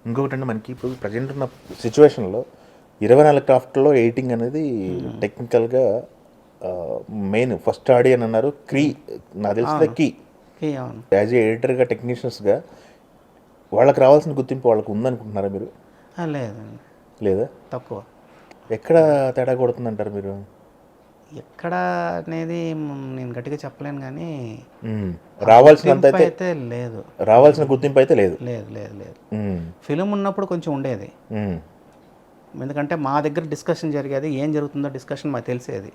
ఇంకొకటి మనకి ఇప్పుడు ప్రజెంట్ ఉన్న సిచ్యువేషన్లో 24 క్రాఫ్ట్లో ఎడిటింగ్ అనేది టెక్నికల్గా మెయిన్ ఫస్ట్ ఆడి అని అన్నారు. నాకు తెలిసిన కీ యాజ్ ఏ ఎడిటర్గా టెక్నీషియన్స్గా వాళ్ళకి రావాల్సిన గుర్తింపు వాళ్ళకి ఉందనుకుంటున్నారా మీరు? లేదు, లేదా తక్కువ. ఎక్కడ తేడా కొడుతుందంటారు మీరు? ఎక్కడ అనేది నేను గట్టిగా చెప్పలేను, కానీ రావాల్సినంత అయితే లేదు, రావాల్సిన గుర్తింపు అయితే లేదు. లేదు లేదు లేదు ఫిలిం ఉన్నప్పుడు కొంచెం ఉండేది, ఎందుకంటే మా దగ్గర డిస్కషన్ జరిగేది, ఏం జరుగుతుందో డిస్కషన్ మాకు తెలిసేది.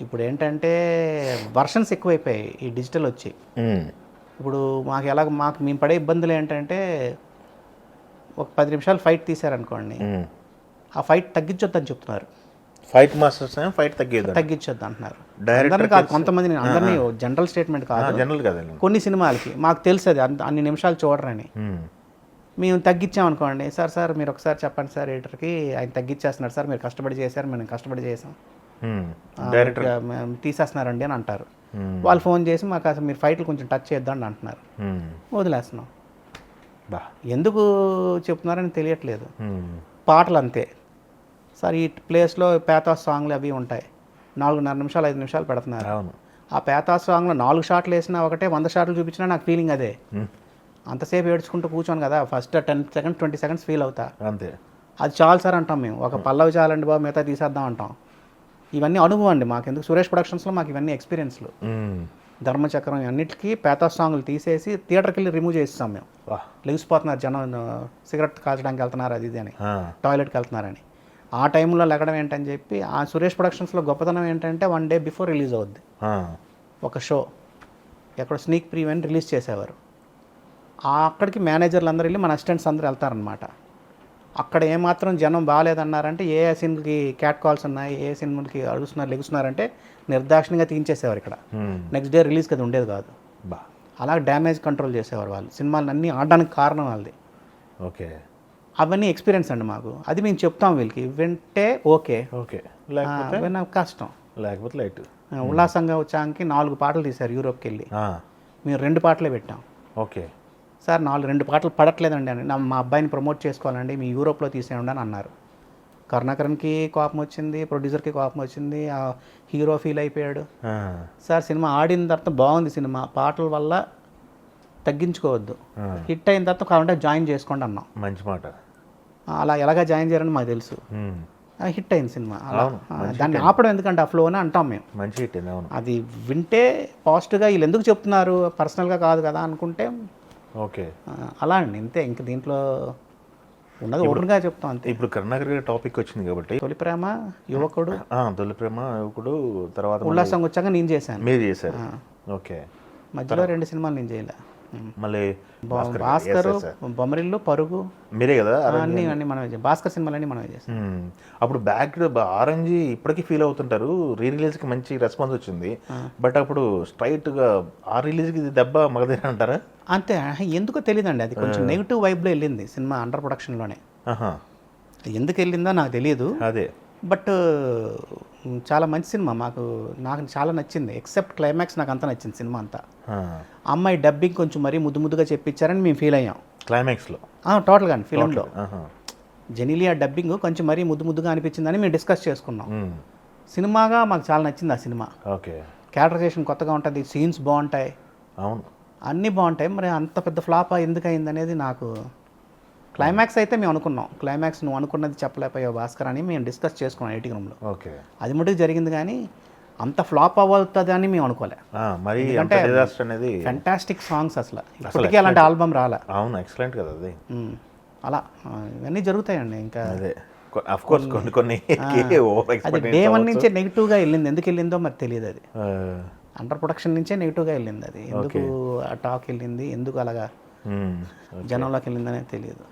ఇప్పుడు ఏంటంటే వర్షన్స్ ఎక్కువైపోయాయి ఈ డిజిటల్ వచ్చి. ఇప్పుడు మాకు మేము పడే ఇబ్బందులు ఏంటంటే, ఒక 10 నిమిషాలు ఫైట్ తీశారనుకోండి, ఆ ఫైట్ తగ్గించొద్దని చెప్తున్నారు. ఫైట్ మాస్టర్స్ ఫైట్ తగ్గించొద్దు అంటున్నారు. అందరినీ కాదు, కొంతమంది, అందరినీ జనరల్ స్టేట్మెంట్ కాదు, జనరల్ కాదు, కొన్ని సినిమాలకి మాకు తెలుసు అది అన్ని నిమిషాలు చూడరని. మేము తగ్గించామనుకోండి, సార్ మీరు ఒకసారి చెప్పండి సార్ ఎడిటర్కి, ఆయన తగ్గించేస్తున్నారు సార్, మీరు కష్టపడి చేశారు, మేము కష్టపడి చేసాం, డైరెక్టర్ తీసేస్తున్నారండి అని అంటారు. వాళ్ళు ఫోన్ చేసి మాకు అసలు మీరు ఫైట్లు కొంచెం టచ్ చేద్దాం అంటున్నారు, వదిలేస్తున్నాం. ఎందుకు చెప్తున్నారని తెలియట్లేదు. పాటలు అంతే సార్, ఈ ప్లేస్లో పేతాస్ సాంగ్లు అవి ఉంటాయి, 4.5 నిమిషాలు 5 నిమిషాలు పెడుతున్నారు. ఆ పేతాస్ సాంగ్లో 4 షాట్లు వేసినా ఒకటే, 100 షాట్లు చూపించినా నాకు ఫీలింగ్ అదే. అంతసేపు ఏడ్చుకుంటూ కూర్చోను కదా, ఫస్ట్ 10 సెకండ్స్ 20 సెకండ్స్ ఫీల్ అవుతా, అంతే. అది చాలు సార్ అంటాం మేము, ఒక పల్లవి చాలండి బాబు, మిగతా తీసేద్దాం అంటాం. ఇవన్నీ అనుభవం అండి మాకు, ఎందుకు సురేష్ ప్రొడక్షన్స్లో మాకు ఇవన్నీ ఎక్స్పీరియన్స్లు. ధర్మచక్రం అన్నిటికీ పేతాస్ సాంగ్లు తీసేసి థియేటర్కి వెళ్ళి రిమూవ్ చేస్తాం మేము. లెగిసిపోతున్నారు జనం, సిగరెట్ కాల్చడానికి వెళ్తున్నారు అది ఇది అని, టాయిలెట్కి వెళ్తున్నారని. ఆ టైంలో లెగడం ఏంటని చెప్పి, ఆ సురేష్ ప్రొడక్షన్స్లో గొప్పతనం ఏంటంటే 1 డే బిఫోర్ రిలీజ్ అవుద్ది ఒక షో, ఎక్కడ స్నీక్ ప్రీవ్యూ అని రిలీజ్ చేసేవారు. అక్కడికి మేనేజర్లు అందరూ వెళ్ళి మన అసిస్టెంట్స్ అందరూ వెళ్తారనమాట. అక్కడ ఏమాత్రం జనం బాగాలేదన్నారంటే, ఏ సినిమాకి క్యాట్ కాల్స్ ఉన్నాయి, ఏ సినిమాకి అడుగుతున్నారు లెగుస్తున్నారంటే నిర్దాక్షిణ్యంగా తీయించేసేవారు. ఇక్కడ నెక్స్ట్ డే రిలీజ్కి అది ఉండేది కాదు. అలా డ్యామేజ్ కంట్రోల్ చేసేవారు వాళ్ళు, సినిమాలు అన్నీ ఆడడానికి కారణం వాళ్ళది. ఓకే, అవన్నీ ఎక్స్పీరియన్స్ అండి మాకు, అది మేము చెప్తాం వీళ్ళకి, వింటే ఓకే, నాకు కష్టం, లేకపోతే లైట్. ఉల్లాసంగా వచ్చానికి 4 పాటలు తీశారు యూరోప్కి వెళ్ళి, మేము 2 పాటలే పెట్టాం. ఓకే సార్, 2 పాటలు పడట్లేదండి అని, మా అబ్బాయిని ప్రమోట్ చేసుకోవాలండి, మీ యూరోప్లో తీసేయండి అని అన్నారు. కరుణాకరన్కి కోపం వచ్చింది, ప్రొడ్యూసర్కి కోపం వచ్చింది, ఆ హీరో ఫీల్ అయిపోయాడు. సార్ సినిమా ఆడిన తర్వాత బాగుంది, సినిమా పాటల వల్ల తగ్గించుకోవద్దు, హిట్ అయిన తర్వాత కావాలంటే జాయిన్ చేసుకోండి అన్నాం. మంచి మాట. అలా ఎలాగా జాయిన్ చేయాలని మాకు తెలుసు, హిట్ అయింది సినిమా. దాన్ని ఆపడం ఎందుకంటే ఆ ఫ్లోనే అంటాం మేము, మంచి హిట్. అది వింటే పాజిటివ్గా వీళ్ళు ఎందుకు చెప్తున్నారు, పర్సనల్గా కాదు కదా అనుకుంటే ఓకే, అలా అండి, ఇంతే. ఇంక దీంట్లో ఉన్నది ఓపెన్గా చెప్తాం అంతే. ఇప్పుడు కరుణాకర్ గారి టాపిక్ వచ్చింది కాబట్టి, తొలి ప్రేమ యువకుడు, తర్వాత ఉల్లాసం వచ్చాక నేను చేశాను, మీరు చేశారు. ఓకే, మధ్యలో 2 సినిమాలు నేను చేయలే. మళ్ళీ భాస్కర్, బొమ్మరిల్లు, పరుగు మీరే కదా అన్నీ మనమే, భాస్కర్ సినిమాలన్నీ మనమే చేస్తాం. అప్పుడు బ్యాక్ ఆరెంజ్ ఇప్పటికీ ఫీల్ అవుతుంటారు, రిలీజ్కి మంచి రెస్పాన్స్ వచ్చింది, బట్ అప్పుడు స్ట్రైట్గా ఆ రిలీజ్కి దెబ్బ మగదే అంటారా? అంతే, ఎందుకో తెలియదండి, అది కొంచెం నెగిటివ్ వైబ్లో వెళ్ళింది సినిమా, అండర్ ప్రొడక్షన్లోనే. ఎందుకు వెళ్ళిందో నాకు తెలియదు, అదే. బట్ చాలా మంచి సినిమా, నాకు చాలా నచ్చింది, ఎక్సెప్ట్ క్లైమాక్స్ నాకు అంతా నచ్చింది సినిమా అంతా. అమ్మాయి డబ్బింగ్ కొంచెం మరీ ముద్దుగా చెప్పించారని మేము ఫీల్ అయ్యాం క్లైమాక్స్లో, టోటల్గా ఫిలింలో. జెనిలియా డబ్బింగ్ కొంచెం మరీ ముద్దుగా అనిపించిందని మేము డిస్కస్ చేసుకున్నాం. సినిమాగా మాకు చాలా నచ్చింది ఆ సినిమా. ఓకే, క్యారెక్టరైజేషన్ కొత్తగా ఉంటుంది, సీన్స్ బాగుంటాయి, అవును, అన్నీ బాగుంటాయి. మరి అంత పెద్ద ఫ్లాప్ ఎందుకు అయింది అనేది నాకు, క్లైమాక్స్ అయితే మేము అనుకున్నాం, క్లైమాక్స్ నువ్వు అనుకున్నది చెప్పలేకపోయావు భాస్కర్ అని మేము డిస్కస్ చేసుకున్నాం ఎడిటింగ్ రూమ్లో. ఓకే, అది మటుకు జరిగింది, కానీ అంత ఫ్లాప్ అవ్వుతుంది అని మేము అనుకోలే. మరి అంటే ఫెంటాస్టిక్ సాంగ్స్, అసలు ఇప్పటికీ అలాంటి ఆల్బమ్ రాలే. అవును, ఎక్సలెంట్ కదా అది. అలా ఇవన్నీ జరుగుతాయండి. ఇంకా అదే కొన్ని అది డే 1 నుంచే నెగిటివ్గా వెళ్ళింది, ఎందుకు వెళ్ళిందో మరి తెలియదు. అది అండర్ ప్రొడక్షన్ నుంచే నెగిటివ్గా వెళ్ళింది, అది ఎందుకు ఆ టాక్ వెళ్ళింది, ఎందుకు అలాగా జనంలోకి వెళ్ళిందనేది తెలియదు.